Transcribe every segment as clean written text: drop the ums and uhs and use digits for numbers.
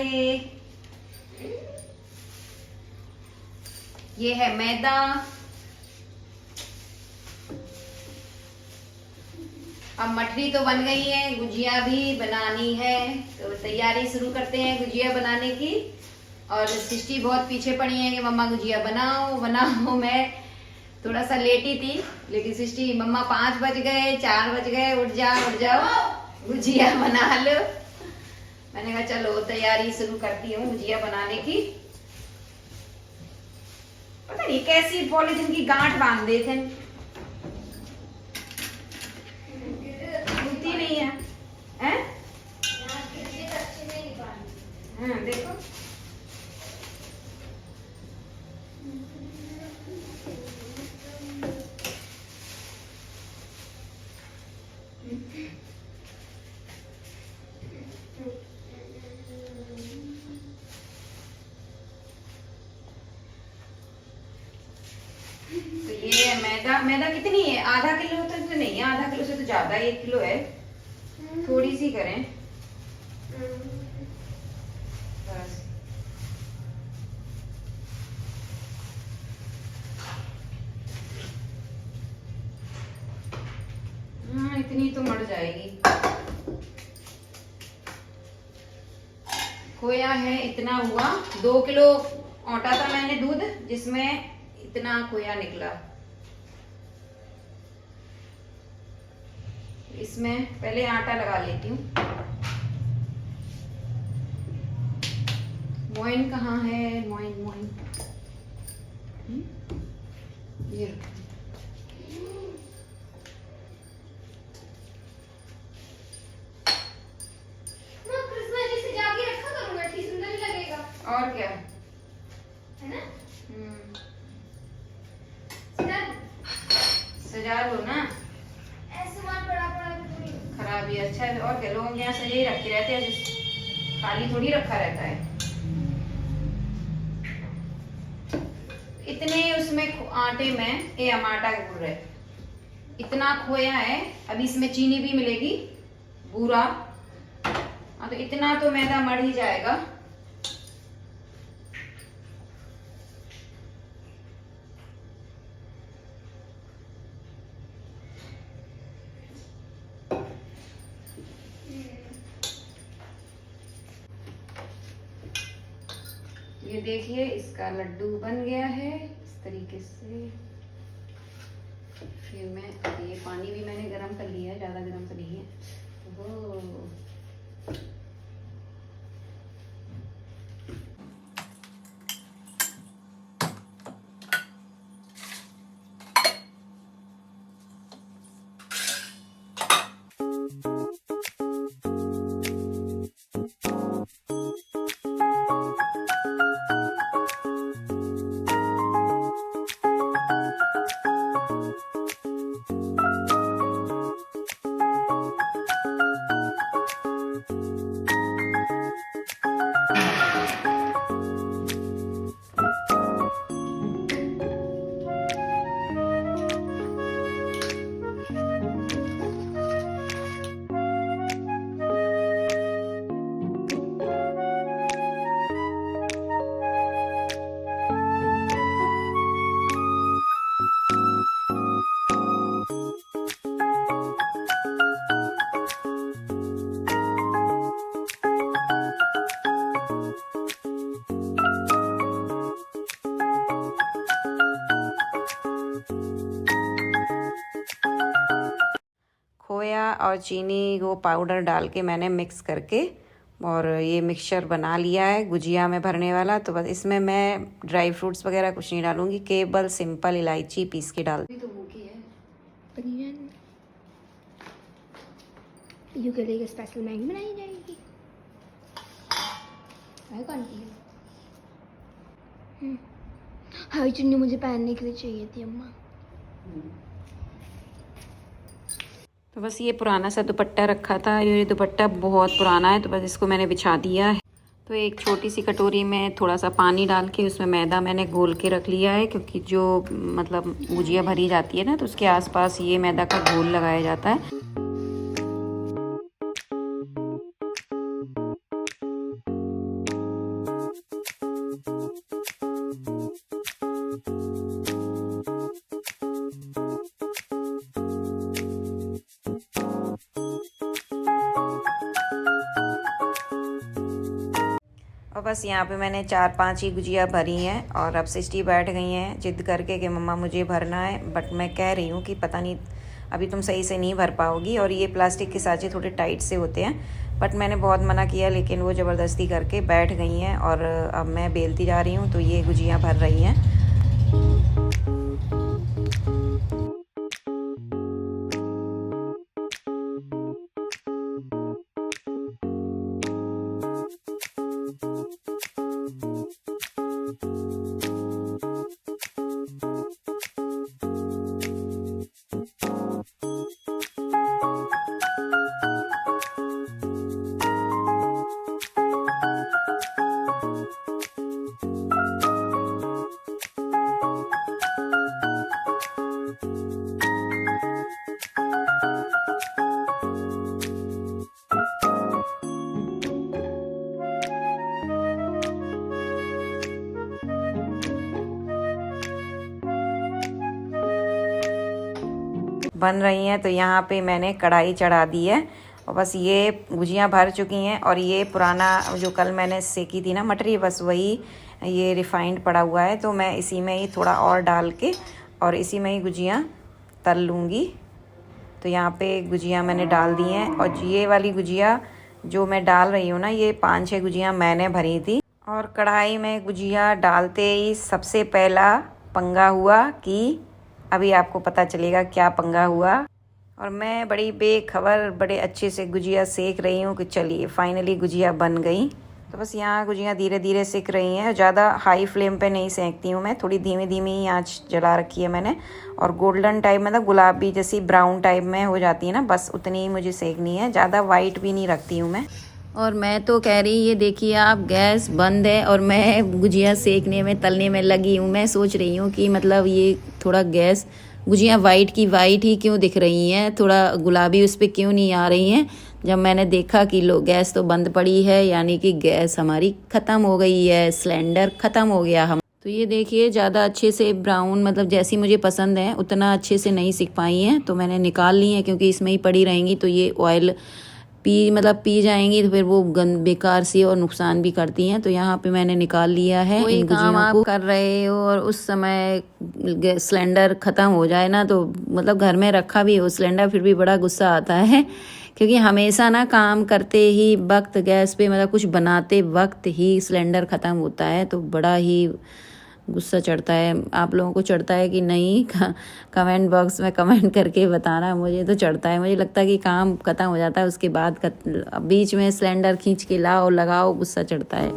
मसाले, ये है मैदा, अब मठरी तो बन गई है, गुजिया भी बनानी है, तो तैयारी शुरू करते हैं गुजिया बनाने की। और सृष्टि बहुत पीछे पड़ी है कि मम्मा गुजिया बनाओ बनाओ। मैं थोड़ा सा लेटी थी, लेकिन सृष्टि मम्मा 5 बज गए, 4 बज गए, उठ जाओ गुजिया बना लो। मैंने कहा चलो तैयारी शुरू करती हूँ गुजिया बनाने की। पता नहीं कैसी पॉलीथिन की गांठ बांध देते हैं, खुलती नहीं है, हैं? हाँ देखो, तो ये मैदा कितनी है? आधा किलो तो नहीं है, आधा किलो से तो ज्यादा, 1 किलो है। थोड़ी सी करें बस। हाँ इतनी तो मर जाएगी। खोया है इतना हुआ, 2 किलो औटा था मैंने दूध, जिसमें इतना खोया निकला। इसमें पहले आटा लगा लेती हूँ। मोइन कहाँ है? मोइन ये और क्या है ना, सजा लो ना, ऐसे मत बड़ा खराब ही अच्छा है। और क्या, लोग यहाँ सजे ही रखे रहते हैं, खाली थोड़ी रखा रहता है। इतने उसमें आटे में, ये हम आटा के गुड़ है, इतना खोया है। अभी इसमें चीनी भी मिलेगी, बूरा। हाँ तो इतना तो मैदा मर ही जाएगा। ये देखिए इसका लड्डू बन गया है इस तरीके से। फिर मैं ये पानी भी मैंने गरम कर लिया है, ज़्यादा गरम तो नहीं है। वो खोया और चीनी वो पाउडर डाल के मैंने मिक्स करके और ये मिक्सचर बना लिया है गुजिया में भरने वाला। तो बस इसमें मैं ड्राई फ्रूट्स वगैरह कुछ नहीं डालूंगी, केवल सिंपल इलायची पीस के डाल। तो भूखी है यू के लिए स्पेशल मैगी बनाई जाएगी। कौन की है? हरी चुन्नी मुझे पहनने के लिए चाहिए थी अम्मा। तो बस ये पुराना सा दुपट्टा रखा था, ये दुपट्टा बहुत पुराना है, तो बस इसको मैंने बिछा दिया है। तो एक छोटी सी कटोरी में थोड़ा सा पानी डाल के उसमें मैदा मैंने घोल के रख लिया है, क्योंकि जो मतलब गुजिया भरी जाती है ना तो उसके आसपास ये मैदा का घोल लगाया जाता है। और बस यहाँ पे मैंने 4-5 ही गुजिया भरी हैं और अब सिस्टी बैठ गई हैं जिद करके कि मम्मा मुझे भरना है। बट मैं कह रही हूँ कि पता नहीं अभी तुम सही से नहीं भर पाओगी, और ये प्लास्टिक के साँचे थोड़े टाइट से होते हैं। बट मैंने बहुत मना किया लेकिन वो ज़बरदस्ती करके बैठ गई हैं और अब मैं बेलती जा रही हूँ तो ये गुजिया भर रही हैं। बन रही हैं तो यहाँ पे मैंने कढ़ाई चढ़ा दी है और बस ये गुजियाँ भर चुकी हैं। और ये पुराना जो कल मैंने सेकी थी ना मटरी, बस वही ये रिफाइंड पड़ा हुआ है तो मैं इसी में ही थोड़ा और डाल के और इसी में ही गुजियाँ तल लूँगी। तो यहाँ पे गुजियाँ मैंने डाल दी हैं और ये वाली गुजिया जो मैं डाल रही हूँ ना, ये 5-6 गुजियाँ मैंने भरी थी। और कढ़ाई में गुजिया डालते ही सबसे पहला पंगा हुआ कि अभी आपको पता चलेगा क्या पंगा हुआ। और मैं बड़ी बेखबर बड़े अच्छे से गुजिया सेक रही हूँ कि चलिए फाइनली गुजिया बन गई। तो बस यहाँ गुजिया धीरे धीरे सेक रही हैं, ज़्यादा हाई फ्लेम पे नहीं सेकती हूँ मैं, थोड़ी धीमी धीमी आंच जला रखी है मैंने। और गोल्डन टाइप मतलब गुलाबी जैसी ब्राउन टाइप में हो जाती है ना, बस उतनी ही मुझे सेकनी है, ज़्यादा वाइट भी नहीं रखती हूँ मैं। और मैं तो कह रही, ये देखिए आप, गैस बंद है और मैं गुजिया सेकने में तलने में लगी हूँ। मैं सोच रही हूँ कि मतलब ये थोड़ा गैस, गुजिया वाइट की वाइट ही क्यों दिख रही हैं, थोड़ा गुलाबी उस पर क्यों नहीं आ रही हैं। जब मैंने देखा कि लो गैस तो बंद पड़ी है, यानी कि गैस हमारी ख़त्म हो गई है, सिलेंडर ख़त्म हो गया हम। तो ये देखिए ज़्यादा अच्छे से ब्राउन मतलब जैसी मुझे पसंद है उतना अच्छे से नहीं सिक पाई हैं, तो मैंने निकाल ली हैं क्योंकि इसमें ही पड़ी रहेंगी तो ये ऑयल पी जाएंगी तो फिर वो गंद बेकार सी और नुकसान भी करती हैं। तो यहाँ पे मैंने निकाल लिया है। कोई काम आप कर रहे हो और उस समय सिलेंडर ख़त्म हो जाए ना, तो मतलब घर में रखा भी हो सिलेंडर फिर भी बड़ा गुस्सा आता है, क्योंकि हमेशा ना काम करते ही वक्त गैस पे मतलब कुछ बनाते वक्त ही सिलेंडर ख़त्म होता है, तो बड़ा ही गुस्सा चढ़ता है। आप लोगों को चढ़ता है कि नहीं, कमेंट बॉक्स में कमेंट करके बताना। मुझे तो चढ़ता है, मुझे लगता है कि काम खत्म हो जाता है उसके बाद बीच में सिलेंडर खींच के लाओ लगाओ, गुस्सा चढ़ता है।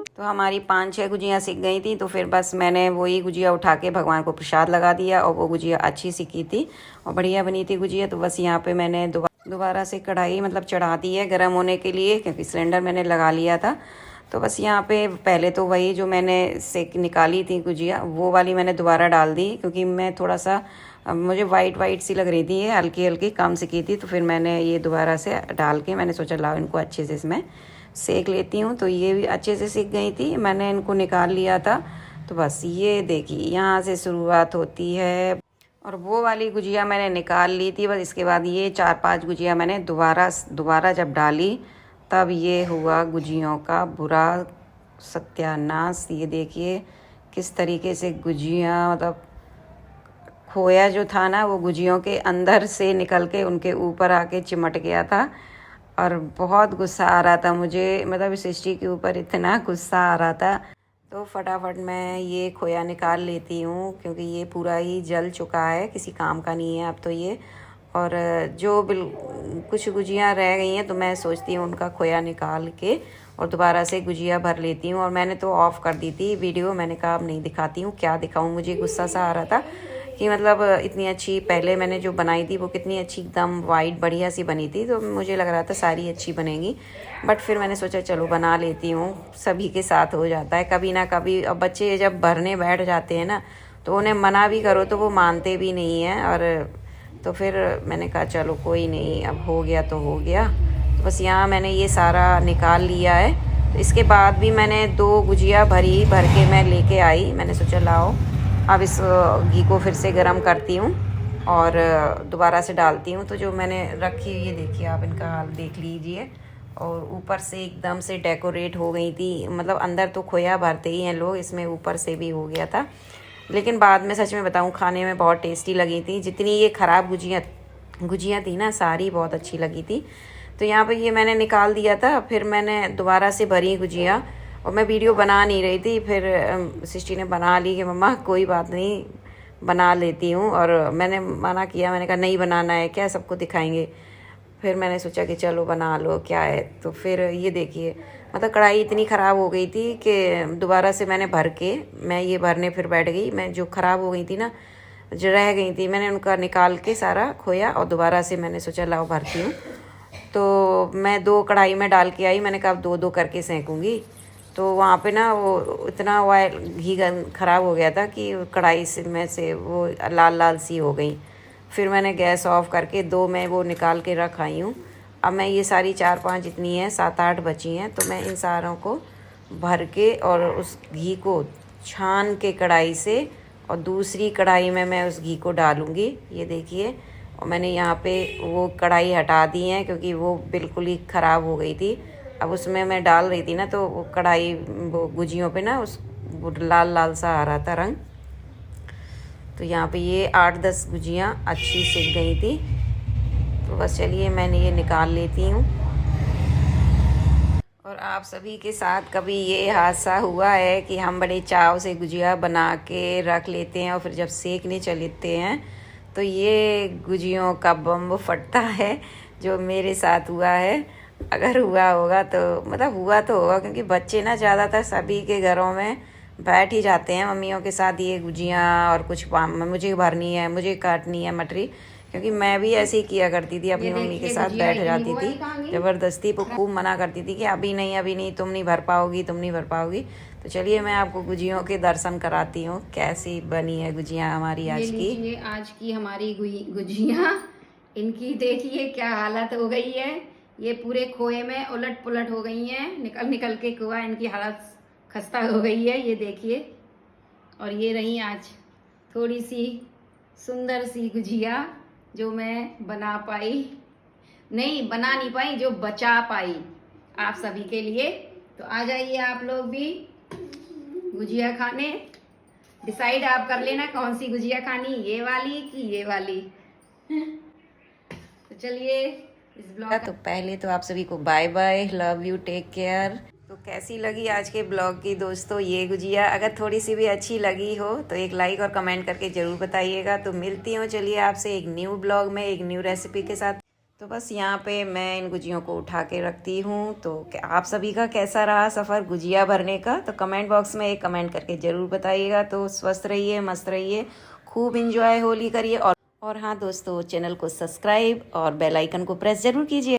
तो हमारी 5-6 गुजियाँ सिक गई थी, तो फिर बस मैंने वही गुजिया उठा के भगवान को प्रसाद लगा दिया और वो गुजिया अच्छी सिकी थी और बढ़िया बनी थी गुजिया। तो बस यहाँ पे मैंने दोबारा से कढ़ाई मतलब चढ़ा दी है गर्म होने के लिए, क्योंकि सिलेंडर मैंने लगा लिया था। तो बस यहाँ पे पहले तो वही जो मैंने सेक निकाली थी गुजिया वो वाली मैंने दोबारा डाल दी, क्योंकि मैं थोड़ा सा मुझे वाइट सी लग रही थी, ये हल्की हल्की कम सिकी थी। तो फिर मैंने ये दोबारा से डाल के मैंने सोचा लाओ इनको अच्छे से इसमें सेक लेती हूँ। तो ये भी अच्छे से सिक गई थी, मैंने इनको निकाल लिया था। तो बस ये देखिए यहाँ से शुरुआत होती है। और वो वाली गुजिया मैंने निकाल ली थी बस। इसके बाद ये 4-5 गुजिया मैंने दोबारा जब डाली तब ये हुआ गुजियों का बुरा सत्यानाश। ये देखिए किस तरीके से गुजिया मतलब खोया जो था ना वो गुजियों के अंदर से निकल के उनके ऊपर आके चिमट गया था। और बहुत गुस्सा आ रहा था मुझे, मतलब इस सृष्टि के ऊपर इतना गुस्सा आ रहा था। तो फटाफट मैं ये खोया निकाल लेती हूँ, क्योंकि ये पूरा ही जल चुका है, किसी काम का नहीं है अब तो ये। और जो कुछ गुजियाँ रह गई हैं तो मैं सोचती हूँ उनका खोया निकाल के और दोबारा से गुजिया भर लेती हूँ। और मैंने तो ऑफ़ कर दी थी वीडियो, मैंने कहा अब नहीं दिखाती हूँ, क्या दिखाऊँ। मुझे गुस्सा सा आ रहा था कि मतलब इतनी अच्छी पहले मैंने जो बनाई थी वो कितनी अच्छी एकदम वाइट बढ़िया सी बनी थी, तो मुझे लग रहा था सारी अच्छी बनेंगी। बट फिर मैंने सोचा चलो बना लेती हूँ, सभी के साथ हो जाता है कभी ना कभी। अब बच्चे जब भरने बैठ जाते हैं ना तो उन्हें मना भी करो तो वो मानते भी नहीं हैं। और तो फिर मैंने कहा चलो कोई नहीं, अब हो गया तो हो गया। तो बस यहाँ मैंने ये सारा निकाल लिया है तो इसके बाद भी मैंने 2 गुजिया भर के मैं लेके आई। मैंने सोचा लाओ अब इस घी को फिर से गर्म करती हूँ और दोबारा से डालती हूँ। तो जो मैंने रखी हुई, ये देखिए आप इनका हाल देख लीजिए, और ऊपर से एकदम से डेकोरेट हो गई थी। मतलब अंदर तो खोया भरते ही हैं लोग, इसमें ऊपर से भी हो गया था। लेकिन बाद में सच में बताऊँ खाने में बहुत टेस्टी लगी थी। जितनी ये ख़राब गुजिया थी ना, सारी बहुत अच्छी लगी थी। तो यहाँ पे ये मैंने निकाल दिया था, फिर मैंने दोबारा से भरी गुजिया, और मैं वीडियो बना नहीं रही थी। फिर सिस्टी ने बना ली कि मम्मा कोई बात नहीं बना लेती हूँ, और मैंने मना किया, मैंने कहा नहीं बनाना है क्या, सबको दिखाएंगे। फिर मैंने सोचा कि चलो बना लो क्या है। तो फिर ये देखिए, मतलब कढ़ाई इतनी ख़राब हो गई थी कि दोबारा से मैंने भर के मैं ये भरने फिर बैठ गई। मैं जो ख़राब हो गई थी ना, जो रह गई थी, मैंने उनका निकाल के सारा खोया और दोबारा से मैंने सोचा लाओ भरती हूँ। तो मैं 2 कढ़ाई में डाल के आई। मैंने कहा अब 2-2 करके सेंकूँगी। तो वहाँ पे ना वो इतना ऑयल घी ख़राब हो गया था कि कढ़ाई से वो लाल लाल सी हो गई। फिर मैंने गैस ऑफ करके 2 मैं वो निकाल के रख आई हूँ। अब मैं ये सारी 4-5 जितनी हैं, 7-8 बची हैं, तो मैं इन सारों को भर के और उस घी को छान के कढ़ाई से और दूसरी कढ़ाई में मैं उस घी को डालूँगी। ये देखिए, और मैंने यहाँ पे वो कढ़ाई हटा दी है क्योंकि वो बिल्कुल ही ख़राब हो गई थी। अब उसमें मैं डाल रही थी ना, तो वो कढ़ाई वो गुजियों पे ना उस लाल लाल सा आ रहा था रंग। तो यहाँ पे ये 8-10 गुजियाँ अच्छी सिक गई थी। तो बस चलिए मैंने ये निकाल लेती हूँ। और आप सभी के साथ कभी ये हादसा हुआ है कि हम बड़े चाव से गुजिया बना के रख लेते हैं और फिर जब सेकने चलते हैं तो ये गुजियों का बम फटता है, जो मेरे साथ हुआ है। अगर हुआ होगा तो मतलब हुआ तो होगा, क्योंकि बच्चे ना ज़्यादातर सभी के घरों में बैठ ही जाते हैं मम्मियों के साथ, ये गुजियाँ और कुछ मुझे भरनी है, मुझे काटनी है मटरी। क्योंकि मैं भी ऐसे ही किया करती थी, अपनी मम्मी के साथ बैठ जाती थी ज़बरदस्ती। वो खूब मना करती थी कि अभी नहीं तुम नहीं भर पाओगी। तो चलिए मैं आपको गुजियों के दर्शन कराती हूँ कैसी बनी है गुजियाँ हमारी आज की। आज की हमारी गुजियाँ, इनकी देखिए क्या हालत हो गई है। ये पूरे खोए में उलट पुलट हो गई हैं, निकल के खोआ, इनकी हालत खस्ता हो गई है, ये देखिए। और ये रही आज थोड़ी सी सुंदर सी गुजिया जो मैं बना नहीं पाई, जो बचा पाई आप सभी के लिए। तो आ जाइए आप लोग भी गुजिया खाने। डिसाइड आप कर लेना कौन सी गुजिया खानी, ये वाली कि ये वाली। तो चलिए इस ब्लॉग तो पहले तो आप सभी को bye bye, love you, take care. तो कैसी लगी आज के ब्लॉग की दोस्तों ये गुजिया? अगर थोड़ी सी भी अच्छी लगी हो तो एक लाइक और कमेंट करके ज़रूर बताइएगा। तो मिलती हूँ चलिए आपसे एक न्यू ब्लॉग में, एक न्यू रेसिपी के साथ। तो बस यहाँ पे मैं इन गुजियों को उठा के रखती हूँ। तो आप सभी का कैसा रहा सफ़र गुजिया भरने का, तो कमेंट बॉक्स में एक कमेंट करके ज़रूर बताइएगा। तो स्वस्थ रहिए, मस्त रहिए, खूब इंजॉय होली करिए। और हाँ दोस्तों, चैनल को सब्सक्राइब और बेल आइकन को प्रेस ज़रूर कीजिए।